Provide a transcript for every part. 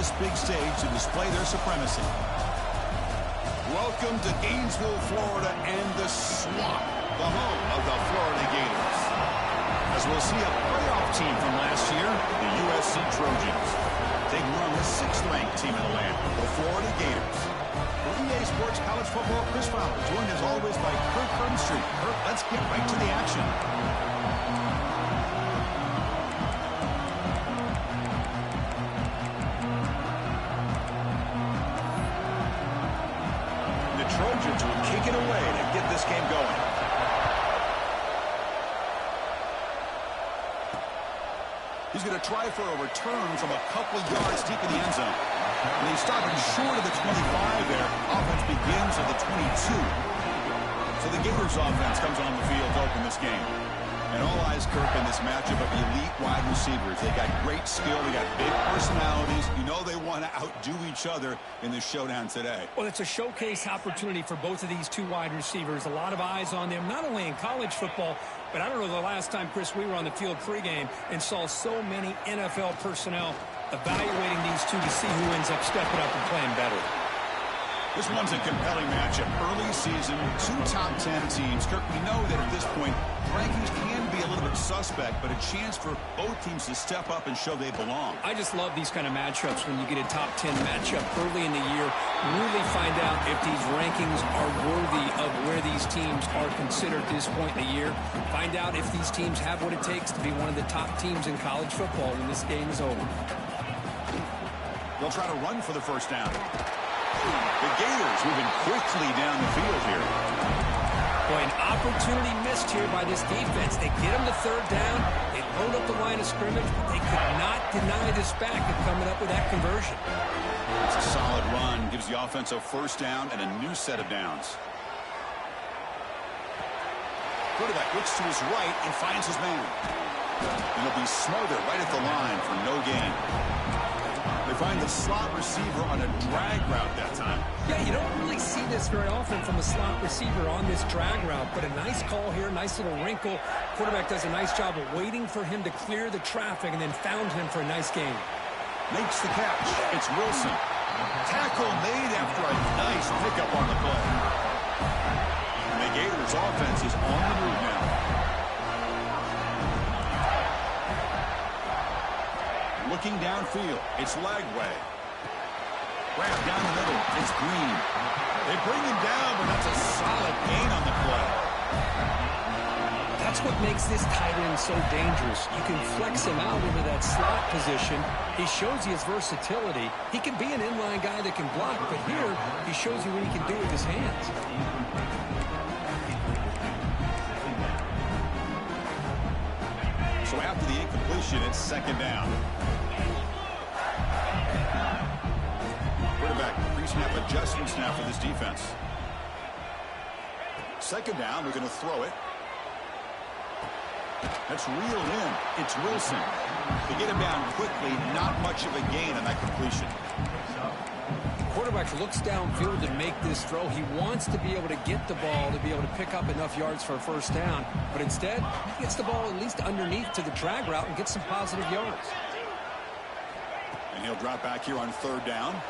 this big stage to display their supremacy. Welcome to Gainesville, Florida, and the Swamp, the home of the Florida Gators. As we'll see a playoff team from last year, the USC Trojans. Taking on the 6th-ranked team in the land, the Florida Gators. For EA Sports College Football, Chris Fowler, joined as always by Kirk Hermstreet. Kirk, let's get right to the action. The Trojans will kick it away to get this game going. He's going to try for a return from a couple of yards deep in the end zone. And he's stopping short of the 25 there. Offense begins at the 22. So the Gators offense comes on the field to open this game. And all eyes, Kirk, in this matchup of elite wide receivers. They got great skill. They got big personalities. You know they want to outdo each other in this showdown today. Well, it's a showcase opportunity for both of these two wide receivers. A lot of eyes on them, not only in college football, but I don't know the last time, Chris, we were on the field pregame and saw so many NFL personnel evaluating these two to see who ends up stepping up and playing better. This one's a compelling matchup. Early season, 2 top 10 teams. Kirk, we know that at this point, rankings can be a little bit suspect, but a chance for both teams to step up and show they belong. I just love these kind of matchups when you get a top 10 matchup early in the year. Really find out if these rankings are worthy of where these teams are considered at this point in the year. Find out if these teams have what it takes to be one of the top teams in college football when this game is over. They'll try to run for the first down. The Gators moving quickly down the field here. Boy, an opportunity missed here by this defense. They get them to 3rd down. They load up the line of scrimmage, but they could not deny this back of coming up with that conversion. It's a solid run. Gives the offense a first down and a new set of downs. Quarterback looks to his right and finds his man. And he'll be smothered right at the line for no gain. They find the slot receiver on a drag route that time. Yeah, you don't really see this very often from a slot receiver on this drag route, but a nice call here, nice little wrinkle. Quarterback does a nice job of waiting for him to clear the traffic and then found him for a nice gain. Makes the catch. It's Wilson. Tackle made after a nice pickup on the play. And the Gators offense is on the move now. Looking downfield, it's Lagway. Wrapped down the middle, it's Green. They bring him down, but that's a solid gain on the play. That's what makes this tight end so dangerous. You can flex him out into that slot position. He shows you his versatility. He can be an inline guy that can block, but here he shows you what he can do with his hands. So after the incompletion, it's 2nd down. Quarterback pre-snap adjustments now for this defense. 2nd down, they're going to throw it. That's reeled in. It's Wilson. They get him down quickly, not much of a gain on that completion. Quarterback looks downfield to make this throw. He wants to be able to get the ball to be able to pick up enough yards for a first down, but instead he gets the ball at least underneath to the drag route and gets some positive yards. And he'll drop back here on 3rd down.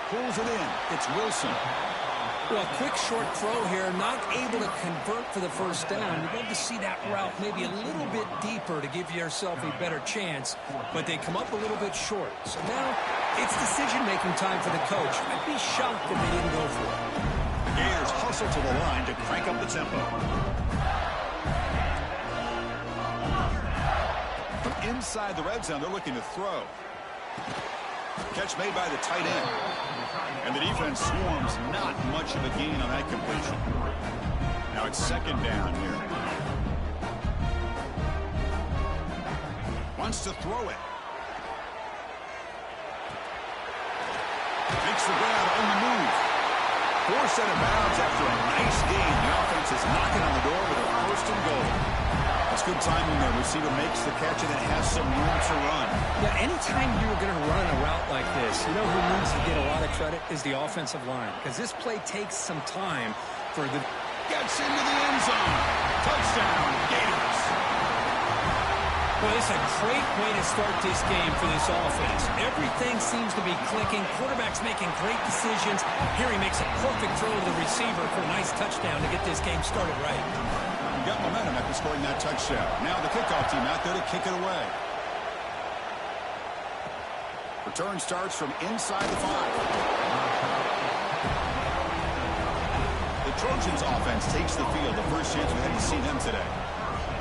Pulls it in. It's Wilson. Well, a quick short throw here, not able to convert for the first down. You'd love to see that route maybe a little bit deeper to give yourself a better chance, but they come up a little bit short. So now it's decision-making time for the coach. I'd be shocked if they didn't go for it. The Gators hustle to the line to crank up the tempo. From inside the red zone, they're looking to throw. Catch made by the tight end. And the defense swarms, not much of a gain on that completion. Now it's 2nd down here. Wants to throw it. Makes the grab on the move. Forced out of bounds after a nice gain. The offense is knocking on the door with a 1st and goal. That's good timing there. Receiver makes the catch and then has some room to run. Yeah, anytime you're going to run a route like this, you know who needs to get a lot of credit is the offensive line. Because this play takes some time for the... Gets into the end zone. Touchdown, Gators. Well, it's a great way to start this game for this offense. Everything seems to be clicking. Quarterback's making great decisions. Here he makes a perfect throw to the receiver for a nice touchdown to get this game started right. You got momentum after scoring that touchdown. Now the kickoff team out there to kick it away. Return starts from inside the 5. The Trojans offense takes the field. The first chance we had to see them today.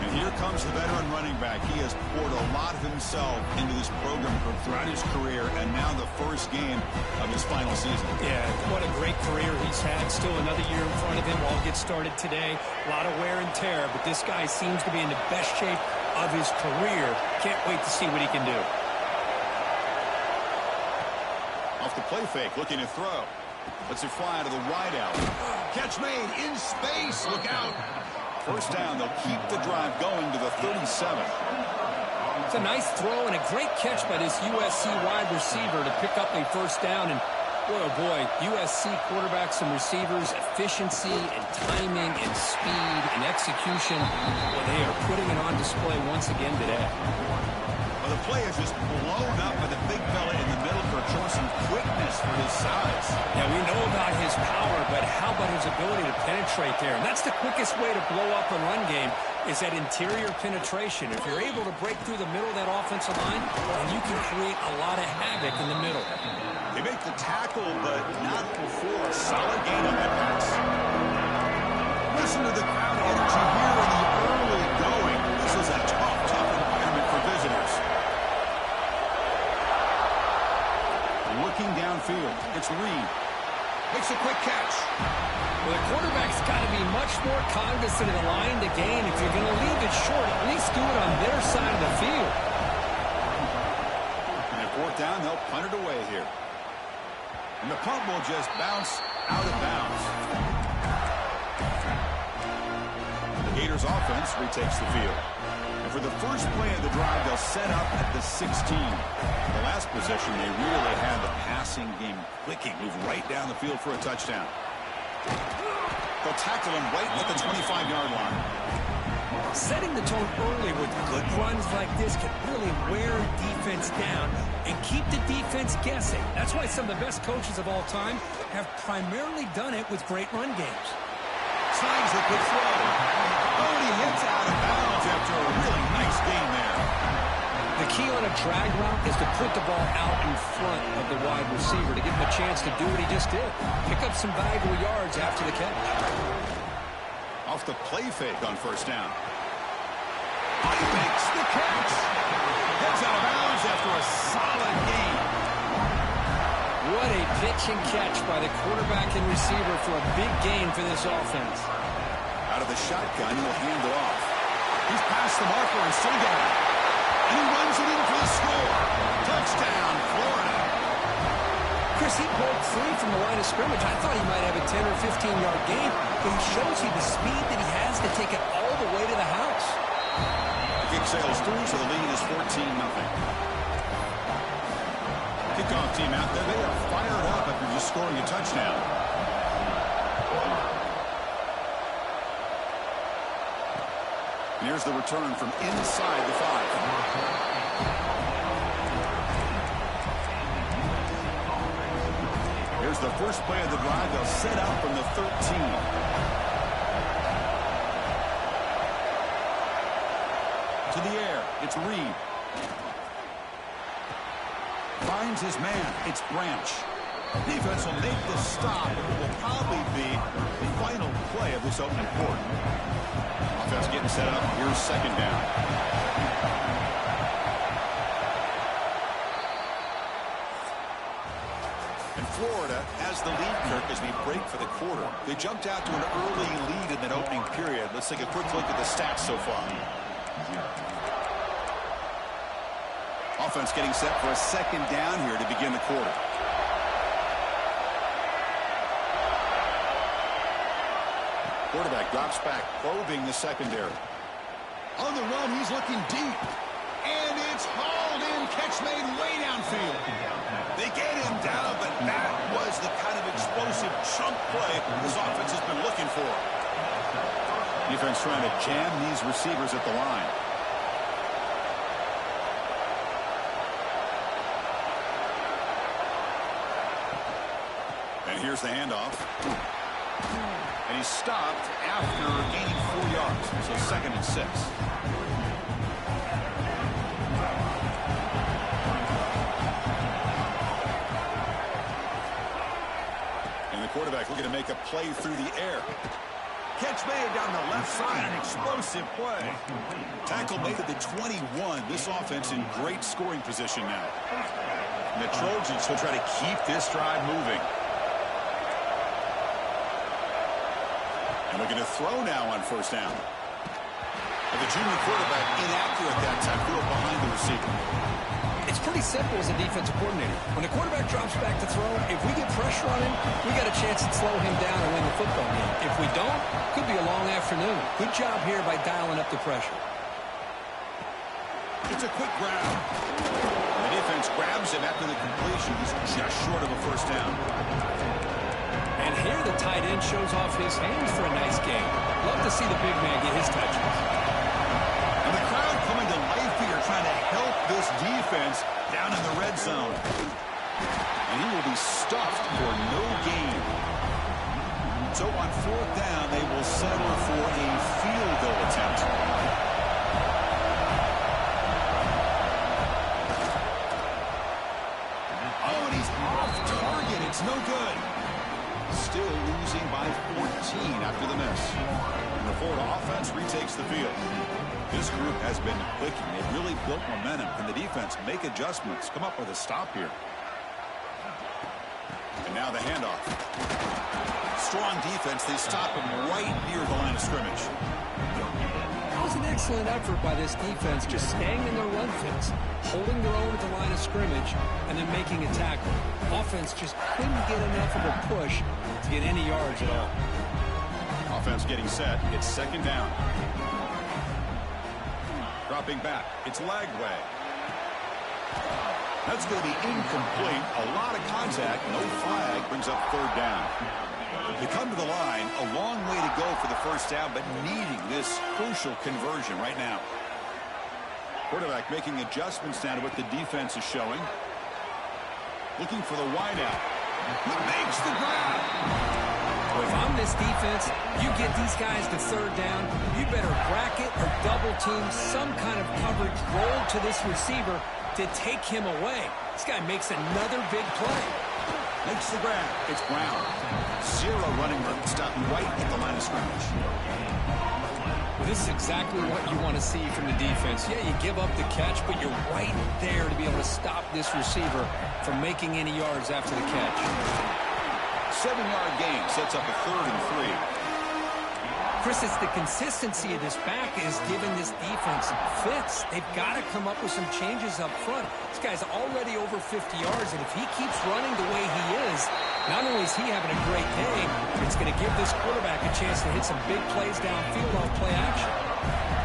And here comes the veteran running back. He has poured a lot of himself into this program throughout his career, and now the first game of his final season. Yeah, what a great career he's had. Still another year in front of him. All gets started today. A lot of wear and tear, but this guy seems to be in the best shape of his career. Can't wait to see what he can do. Off the play fake, looking to throw. Lets it fly to the wide out. Catch made in space. Look out. First down, they'll keep the drive going to the 37. It's a nice throw and a great catch by this USC wide receiver to pick up a first down. And boy, oh boy, USC quarterbacks and receivers, efficiency and timing and speed and execution. Well, they are putting it on display once again today. Well, the play is just blown up by the big fella in the middle for some quickness for his size. Yeah, we know about his power, but how about his ability to penetrate there? And that's the quickest way to blow up a run game is that interior penetration. If you're able to break through the middle of that offensive line, then you can create a lot of havoc in the middle. They make the tackle, but not before a solid gain on that pass. Listen to the crowd energy here in the early going. This is a tough environment for visitors. Looking downfield, it's Reed. Makes a quick catch. Well, the quarterback's got to be much more cognizant of the line to gain. If you're going to leave it short, at least do it on their side of the field. And at fourth down, they'll punt it away here. And the punt will just bounce out of bounds. The Gators offense retakes the field. And for the first play of the drive, they'll set up at the 16. The last possession, they really had the passing game clicking, move right down the field for a touchdown. They'll tackle him right at the 25-yard line. Setting the tone early with good runs like this can really wear defense down and keep the defense guessing. That's why some of the best coaches of all time have primarily done it with great run games. Slides the quick throw. Oh, he hits out of bounds after a really nice gain there. The key on a drag route is to put the ball out in front of the wide receiver to give him a chance to do what he just did. Pick up some valuable yards after the catch. Off the play fake on first down. He makes the catch. Heads out of bounds after a solid gain. What a pitch and catch by the quarterback and receiver for a big gain for this offense. Out of the shotgun, he'll hand it off. He's past the marker and still got it. And he runs it in for the score. Touchdown, Florida. Chris, he broke free from the line of scrimmage. I thought he might have a 10 or 15-yard gain, but he shows you the speed that he has to take it all the way to the house. The kick sails through, so the lead is 14-0. Kickoff team out there, they are fired up after just scoring a touchdown. And here's the return from inside the 5. Here's the first play of the drive. They'll set up from the 13. To the air, it's Reed. Finds his man, it's Branch. Defense will make the stop, and it will probably be the final play of this opening quarter. Offense getting set up. Here's second down. And Florida has the lead, Kirk, as we break for the quarter. They jumped out to an early lead in that opening period. Let's take a quick look at the stats so far. Offense getting set for a second down here to begin the quarter. Quarterback drops back, probing the secondary. On the run, he's looking deep. And it's hauled in, catch made way downfield. They get him down, but that was the kind of explosive chunk play this offense has been looking for. Defense trying to jam these receivers at the line. And here's the handoff. And he's stopped after gaining 4 yards. So 2nd and 6. And the quarterback looking to make a play through the air. Catch made down the left side, an explosive play. Tackle made at the 21. This offense in great scoring position now. And the Trojans will try to keep this drive moving. And looking to throw now on 1st down. And the junior quarterback inaccurate that time, threw it behind the receiver. It's pretty simple as a defensive coordinator. When the quarterback drops back to throw, if we get pressure on him, we got a chance to slow him down and win the football game. If we don't, could be a long afternoon. Good job here by dialing up the pressure. It's a quick grab. The defense grabs him after the completion. He's just short of a 1st down. And here the tight end shows off his hands for a nice game. Love to see the big man get his touches. And the crowd coming to life here, trying to help this defense down in the red zone. And he will be stuffed for no gain. So on 4th down, they will settle for a field goal attempt. Oh, and he's off target. It's no good. Still losing by 14 after the miss. And the Florida offense retakes the field. This group has been clicking. They've really built momentum. Can the defense make adjustments? Come up with a stop here. And now the handoff. Strong defense. They stop him right near the line of scrimmage. That was an excellent effort by this defense, just staying in their run fits, holding their own at the line of scrimmage, and then making a tackle. Offense just couldn't get enough of a push to get any yards at all. Offense getting set. It's 2nd down. Dropping back. It's Lagway. That's going to be incomplete. A lot of contact. No flag. Brings up 3rd down. They come to the line. A long way to go for the 1st down, but needing this crucial conversion right now. Quarterback making adjustments now to what the defense is showing. Looking for the wideout. He makes the grab. Well, if I'm this defense, you get these guys to 3rd down, you better bracket or double team some kind of coverage roll to this receiver to take him away. This guy makes another big play. Makes the grab. It's Brown. 0 running room. Stopping right at the line of scrimmage. Well, this is exactly what you want to see from the defense. Yeah, you give up the catch, but you're right there to be able to stop this receiver from making any yards after the catch. 7-yard gain sets up a 3rd and 3. Chris, it's the consistency of this back is giving this defense fits. They've got to come up with some changes up front. This guy's already over 50 yards, and if he keeps running the way he is, not only is he having a great day, it's going to give this quarterback a chance to hit some big plays downfield off play action.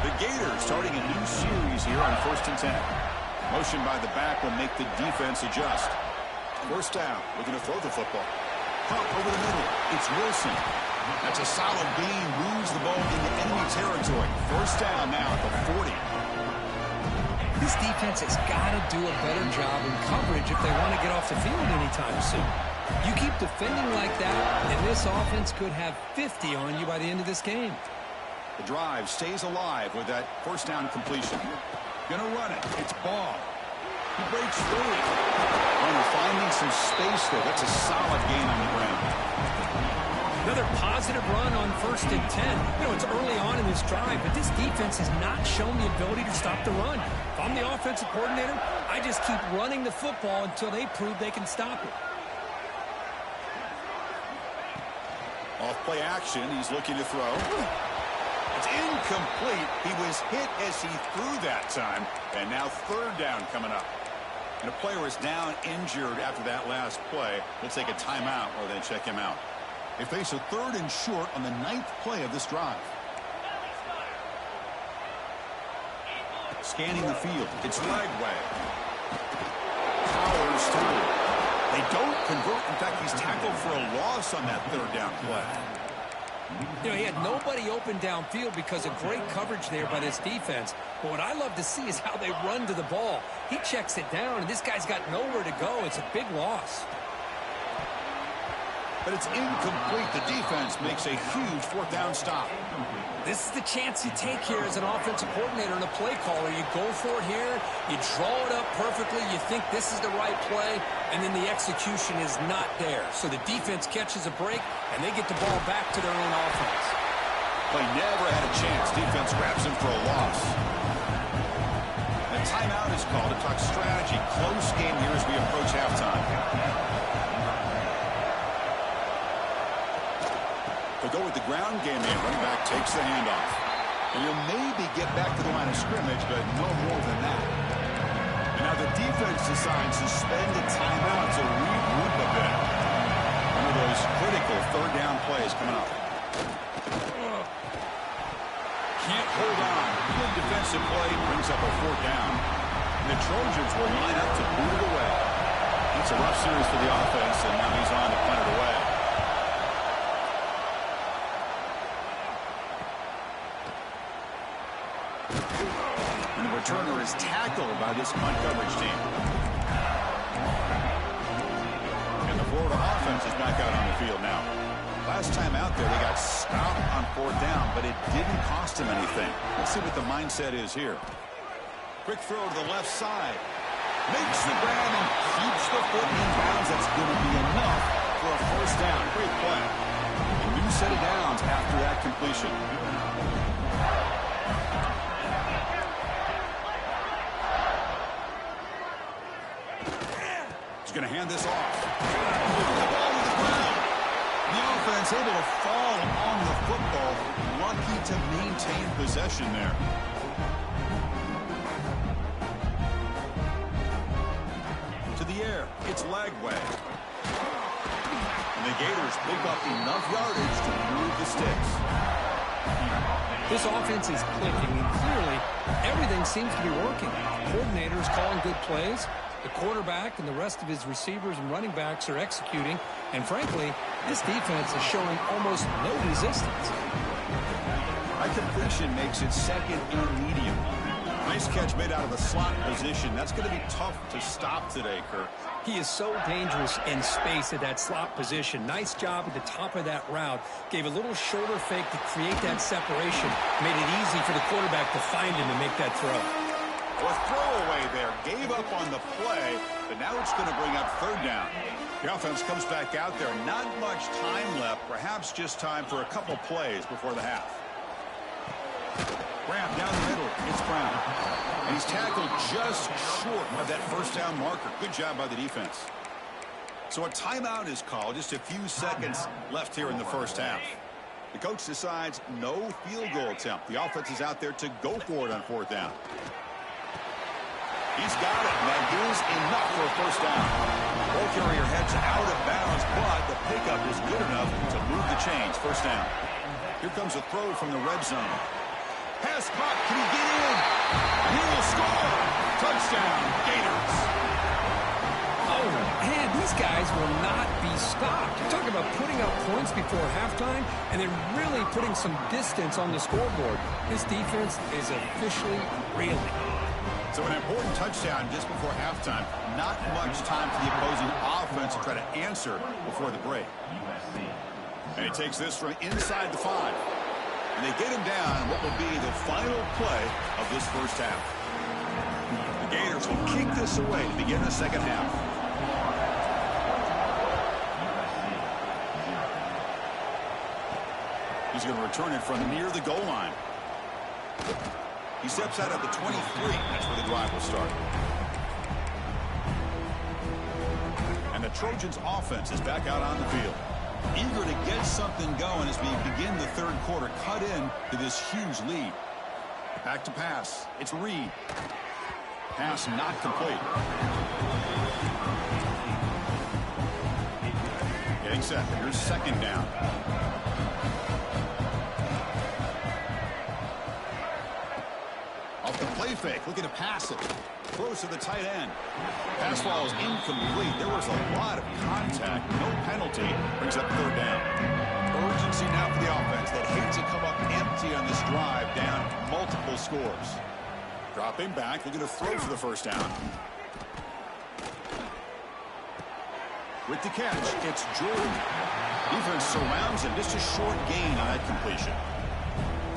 The Gators starting a new series here on 1st and 10. Motion by the back will make the defense adjust. 1st down, looking to throw the football. Pump over the middle. It's Wilson. That's a solid gain. Moves the ball into enemy territory. 1st down now at the 40. This defense has got to do a better job in coverage if they want to get off the field anytime soon. You keep defending like that, and this offense could have 50 on you by the end of this game. The drive stays alive with that 1st down completion. Gonna run it. It's Ball. He breaks through. And we're finding some space there. That's a solid gain on the ground. Another positive run on 1st and 10. You know, it's early on in this drive, but this defense has not shown the ability to stop the run. If I'm the offensive coordinator, I just keep running the football until they prove they can stop it. Off play action. He's looking to throw. It's incomplete. He was hit as he threw that time. And now 3rd down coming up. And a player is down injured after that last play. We'll take a timeout or then check him out. They face a 3rd and short on the 9th play of this drive. Scanning the field. It's Lagway. Powers through. They don't convert. In fact, he's tackled for a loss on that 3rd down play. You know, he had nobody open downfield because of great coverage there by this defense. But what I love to see is how they run to the ball. He checks it down, and this guy's got nowhere to go. It's a big loss. but it's incomplete. The defense makes a huge fourth down stop. This is the chance you take here as an offensive coordinator and a play caller. You go for it here. You draw it up perfectly. You think this is the right play, and then the execution is not there. So the defense catches a break, and they get the ball back to their own offense. Play never had a chance. Defense grabs him for a loss. A timeout is called to talk strategy. Close game here as we approach halftime. To go with the ground game here, running back takes the handoff. And he'll maybe get back to the line of scrimmage, but no more than that. And now the defense decides to spend a timeout to regroup a bit. One of those critical third down plays coming up. Can't hold on. Good defensive play brings up a fourth down. And the Trojans will line up to boot it away. It's a rough series for the offense, and now he's on to punt it away. And the returner is tackled by this punt coverage team. And the Florida offense is back out on the field now. Last time out there, they got stopped on fourth down, but it didn't cost them anything. Let's see what the mindset is here. Quick throw to the left side. Makes the grab and keeps the foot in bounds. That's going to be enough for a first down. Great play. A new set of downs after that completion. He's going to hand this off. The offense able to fall on the football. Lucky to maintain possession there. To the air. It's Lagway. And the Gators pick up enough yardage to move the sticks. This offense is clicking, and clearly everything seems to be working. The coordinator is calling good plays. The quarterback and the rest of his receivers and running backs are executing. And frankly, this defense is showing almost no resistance. High completion makes it second and medium. Nice catch made out of the slot position. That's going to be tough to stop today, Kirk. He is so dangerous in space at that slot position. Nice job at the top of that route. Gave a little shoulder fake to create that separation. Made it easy for the quarterback to find him and make that throw. A throwaway there. Gave up on the play, but now it's going to bring up third down. The offense comes back out there. Not much time left. Perhaps just time for a couple plays before the half. Grab down the middle. It's Brown. And he's tackled just short of that first down marker. Good job by the defense. So a timeout is called. Just a few seconds left here in the first half. The coach decides no field goal attempt. The offense is out there to go for it on fourth down. He's got it, and that is enough for a first down. Ball carrier heads out of bounds, but the pickup is good enough to move the chains. First down. Here comes a throw from the red zone. Pass caught. Can he get in? He will score. Touchdown, Gators. Oh, man, these guys will not be stopped. You're talking about putting up points before halftime and then really putting some distance on the scoreboard. This defense is officially reeling. So an important touchdown just before halftime. Not much time for the opposing offense to try to answer before the break. And he takes this from inside the 5. And they get him down what will be the final play of this first half. The Gators will kick this away to begin the second half. He's going to return it from near the goal line. He steps out at the 23. That's where the drive will start. And the Trojans' offense is back out on the field. Eager to get something going as we begin the third quarter. Cut in to this huge lead. Back to pass. It's Reed. Pass not complete. Getting set. Here's second down. Off the play fake. Looking to pass it. Throws to the tight end. Pass ball is incomplete. There was a lot of contact. No penalty. Brings up third down. Urgency now for the offense that hates to come up empty on this drive, down multiple scores. Dropping back. Looking to throw for the first down. With the catch, it's Jordan. Defense surrounds him. Just a short gain on that completion.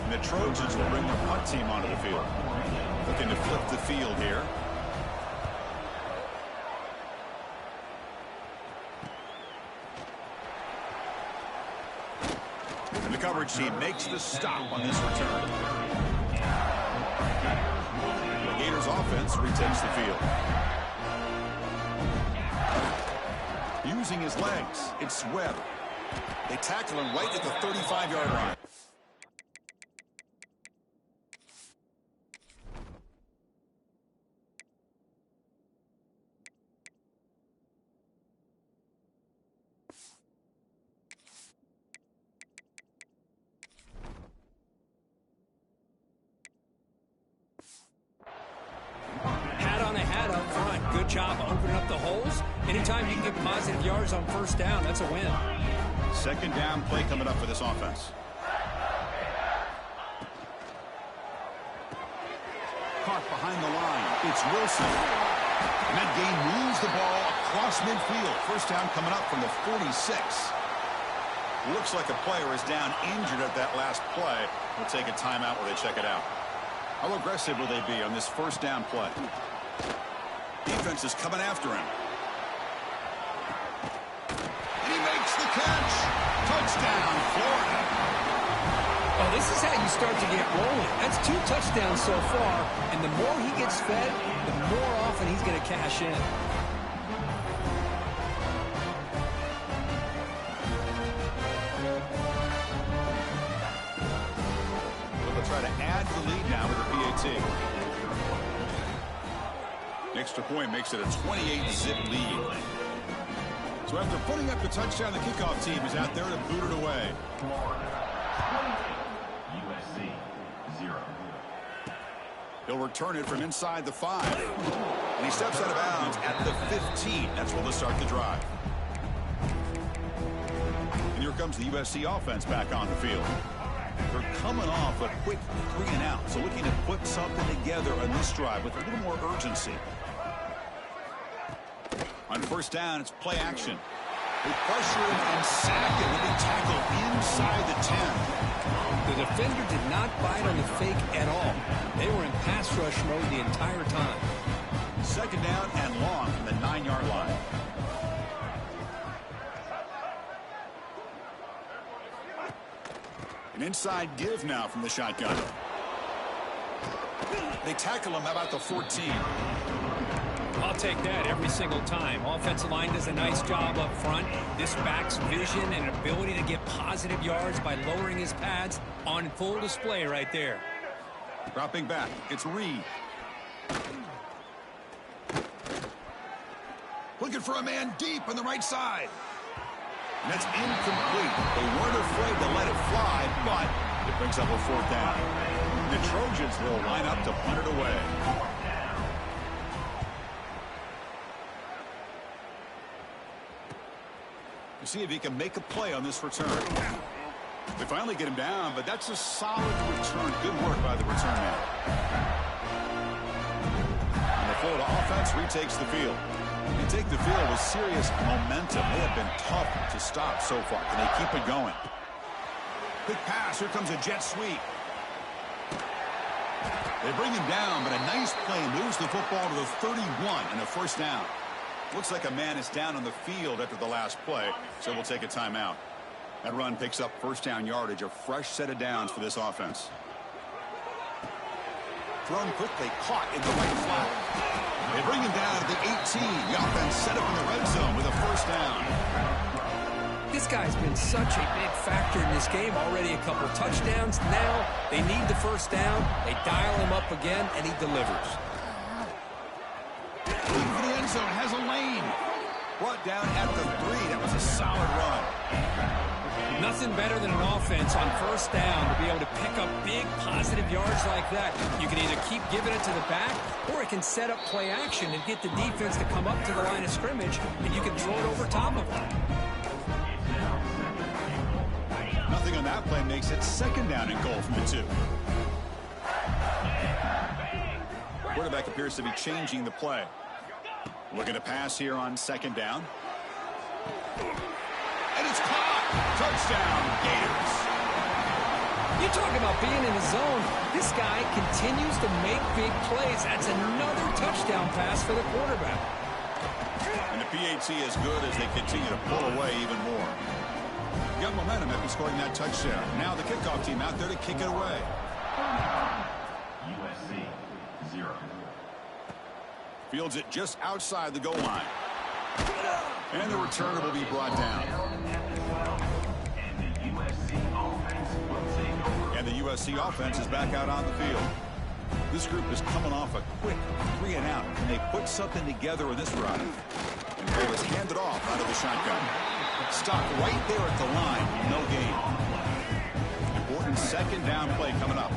And the Trojans will bring their punt team onto the field. Looking to flip the field here. And the coverage team makes the stop on this return. The Gators offense retakes the field. Using his legs, it's Webb. They tackle him right at the 35-yard line. Job opening up the holes. Anytime you can get positive yards on first down, that's a win. Second down play coming up for this offense. Caught behind the line. It's Wilson. And that gain moves the ball across midfield. First down coming up from the 46. Looks like a player is down injured at that last play. We'll take a timeout where they check it out. How aggressive will they be on this first down play? Defense is coming after him. And he makes the catch. Touchdown, Florida. Well, this is how you start to get rolling. That's 2 touchdowns so far, and the more he gets fed, the more often he's going to cash in. They'll try to add to the lead now with a PAT. Extra point makes it a 28-zip lead. So after putting up the touchdown, the kickoff team is out there to boot it away. USC 0. He'll return it from inside the 5. And he steps out of bounds at the 15. That's where they'll start the drive. And here comes the USC offense back on the field. They're coming off a quick 3-and-out. So looking to put something together on this drive with a little more urgency. On first down, it's play action. They pressure him and sack him with a tackle inside the 10. The defender did not bite on the fake at all. They were in pass rush mode the entire time. Second down and long from the 9-yard line. An inside give now from the shotgun. They tackle him about the 14. I'll take that every single time. Offensive line does a nice job up front. This back's vision and ability to get positive yards by lowering his pads on full display right there. Dropping back, it's Reed. Looking for a man deep on the right side. And that's incomplete. They weren't afraid to let it fly, but it brings up a fourth down. The Trojans will line up to punt it away. To see if he can make a play on this return. They finally get him down, but that's a solid return. Good work by the return man. And the Florida offense retakes the field. They take the field with serious momentum. They have been tough to stop so far. Can they keep it going? Quick pass. Here comes a jet sweep. They bring him down, but a nice play moves the football to the 31 and a first down. Looks like a man is down on the field after the last play, so we'll take a timeout. That run picks up first down yardage, a fresh set of downs for this offense. Thrown quickly, caught in the right flat. They bring him down to the 18. The offense set up in the red zone with a first down. This guy's been such a big factor in this game. Already a couple touchdowns. Now they need the first down. They dial him up again, and he delivers. Looking for the end zone, has a lane. Brought down at the 3. That was a solid run. Nothing better than an offense on first down to be able to pick up big positive yards like that. You can either keep giving it to the back, or it can set up play action and get the defense to come up to the line of scrimmage, and you can throw it over top of them. Nothing on that play makes it second down and goal from the 2. Quarterback appears to be changing the play. Looking to pass here on second down. And it's caught. Touchdown, Gators. You talk about being in the zone. This guy continues to make big plays. That's another touchdown pass for the quarterback. And the PAT is good as they continue to pull away even more. Got momentum after scoring that touchdown. Now the kickoff team out there to kick it away. USC 0. Fields it just outside the goal line. And the returner will be brought down. And the USC offense is back out on the field. This group is coming off a quick 3 and out. Can they put something together in this drive? And ball is handed off out of the shotgun. Stopped right there at the line. No gain. Important second down play coming up.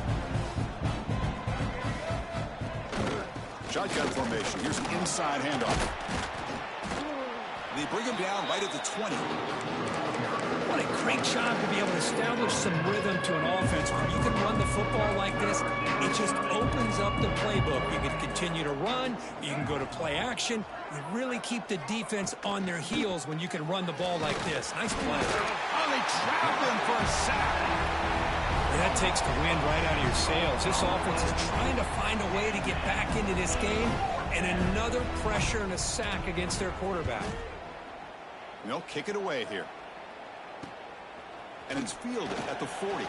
Shotgun formation. Here's an inside handoff. They bring him down right at the 20. What a great job to be able to establish some rhythm to an offense. When you can run the football like this, it just opens up the playbook. You can continue to run. You can go to play action. You really keep the defense on their heels when you can run the ball like this. Nice play. Oh, they trap him for a sack. That takes the wind right out of your sails. This offense is trying to find a way to get back into this game, and another pressure and a sack against their quarterback. They'll kick it away here. And it's fielded at the 40.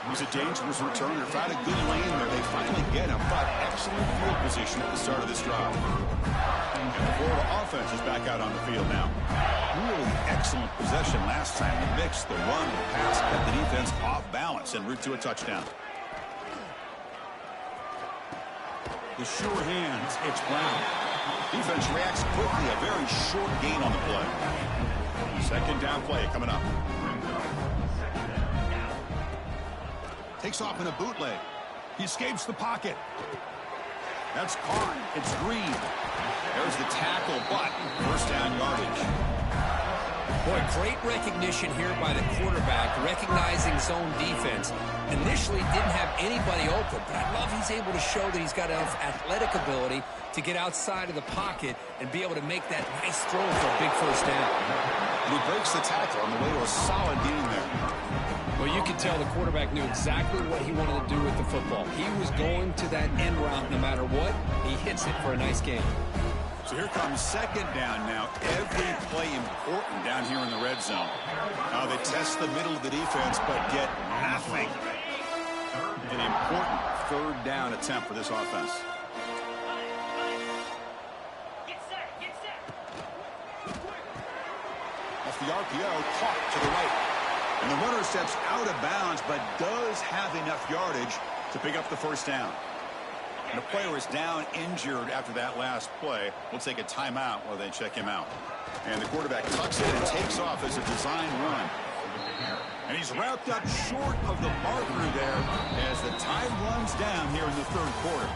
He's a dangerous returner. Found a good lane there. They finally get him, but excellent field position at the start of this drive. And the Florida offense is back out on the field now. Really excellent possession last time. They mixed the run, the pass, kept the defense off balance en route to a touchdown. The sure hands, it's Brown. Defense reacts quickly, a very short gain on the play. Second down play coming up. Takes off in a bootleg. He escapes the pocket. That's Karn. It's Green. There's the tackle, but first down yardage. Boy, great recognition here by the quarterback, recognizing zone defense. Initially didn't have anybody open, but I love he's able to show that he's got enough athletic ability to get outside of the pocket and be able to make that nice throw for a big first down. And he breaks the tackle on the way to a solid gain there. Well, you could tell the quarterback knew exactly what he wanted to do with the football. He was going to that end route no matter what. He hits it for a nice gain. So here comes second down now. Every play important down here in the red zone. Now they test the middle of the defense, but get nothing. An important third down attempt for this offense. Off the RPO, caught to the right. And the runner steps out of bounds, but does have enough yardage to pick up the first down. And the player is down injured after that last play. We'll take a timeout while they check him out. And the quarterback tucks it and takes off as a design run. And he's wrapped up short of the marker there as the time runs down here in the third quarter.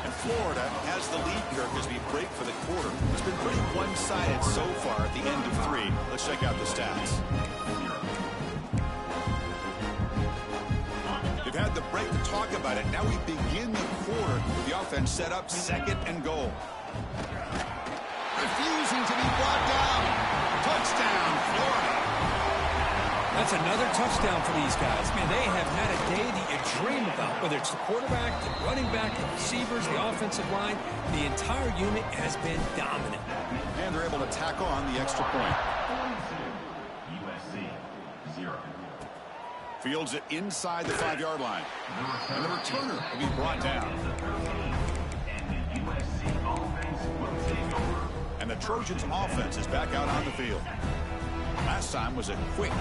And Florida has the lead, Kirk, as we break for the quarter. It's been pretty one-sided so far at the end of 3. Let's check out the stats. They've had the break to talk about it. Now we begin the quarter with the offense set up second and goal. Refusing to be brought down. Touchdown, Florida. That's another touchdown for these guys. Man, they have had a day that you dream about, whether it's the quarterback, the running back, the receivers, the offensive line. The entire unit has been dominant. And they're able to tack on the extra point. USC 0. Fields it inside the 5-yard line. And the returner will be brought down. And the Trojans' offense is back out on the field. Last time was a quick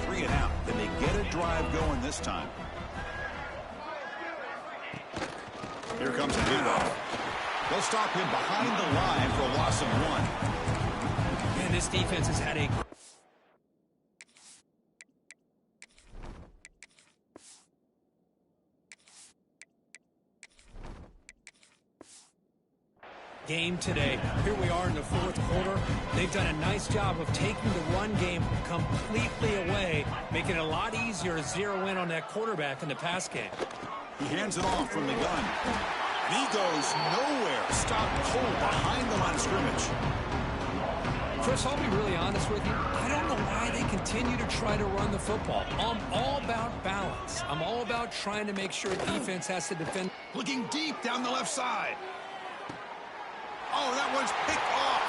3 and out. Then they get a drive going this time. Here comes a handoff. They'll stop him behind the line for a loss of 1. Man, this defense has had a game today. Here we are in the fourth quarter. They've done a nice job of taking the run game completely away, making it a lot easier to zero in on that quarterback in the pass game. He hands it off from the gun. And he goes nowhere. Stopped cold behind the line of scrimmage. Chris, I'll be really honest with you. I don't know why they continue to try to run the football. I'm all about balance. I'm all about trying to make sure defense has to defend. Looking deep down the left side. Oh, that one's picked off.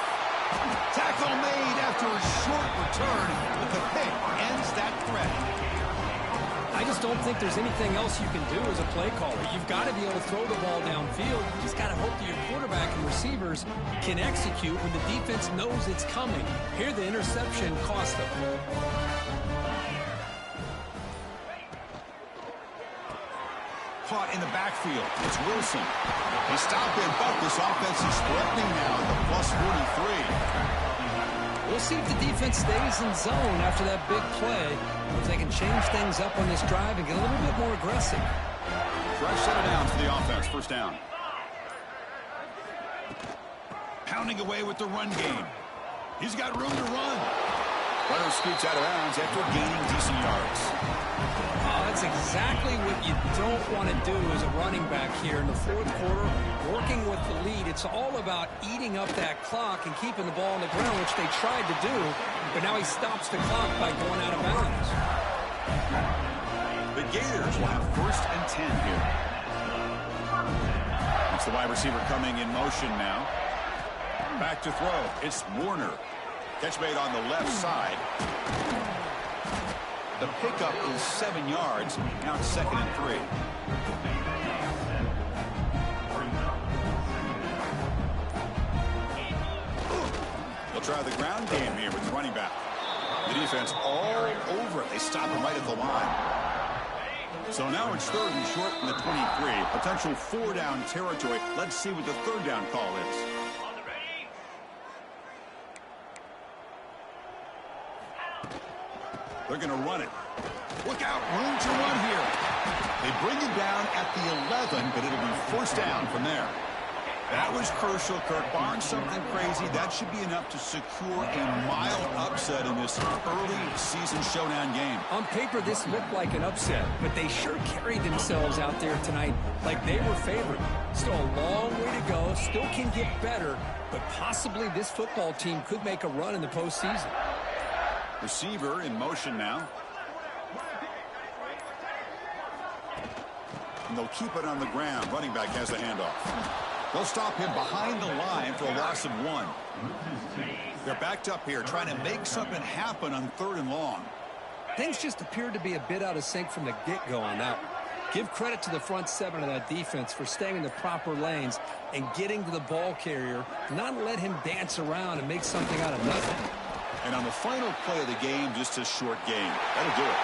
Tackle made after a short return, but the pick ends that threat. I just don't think there's anything else you can do as a play caller. You've got to be able to throw the ball downfield. You just got to hope that your quarterback and receivers can execute when the defense knows it's coming. Here, the interception cost them. Caught in the backfield. It's Wilson. They stop him, but this offense is threatening now at the plus 43. We'll see if the defense stays in zone after that big play, or if they can change things up on this drive and get a little bit more aggressive. Fresh set of downs for the offense. First down. Pounding away with the run game. He's got room to run. Runner scoots out of bounds after gaining decent yards. Oh, that's exactly what you don't want to do as a running back here in the fourth quarter. Working with the lead, it's all about eating up that clock and keeping the ball on the ground, which they tried to do, but now he stops the clock by going out of bounds. The Gators will have first and 10 here. It's the wide receiver coming in motion now. Back to throw. It's Warner. Catch made on the left side. The pickup is 7 yards. Now it's 2nd and 3. They'll try the ground game here with the running back. The defense all over it. They stop him right at the line. So now it's 3rd and short from the 23. Potential 4-down territory. Let's see what the 3rd down call is. They're going to run it. Look out, room to run here. They bring it down at the 11, but it'll be 1st down from there. That was crucial, Kirk. Barring something crazy, that should be enough to secure a mild upset in this early season showdown game. On paper, this looked like an upset, but they sure carried themselves out there tonight like they were favored. Still a long way to go, still can get better, but possibly this football team could make a run in the postseason. Receiver in motion now. And they'll keep it on the ground. Running back has the handoff. They'll stop him behind the line for a loss of 1. They're backed up here trying to make something happen on 3rd and long. Things just appeared to be a bit out of sync from the get-go on that. Give credit to the front 7 of that defense for staying in the proper lanes and getting to the ball carrier, not let him dance around and make something out of nothing. And on the final play of the game, just a short game. That'll do it.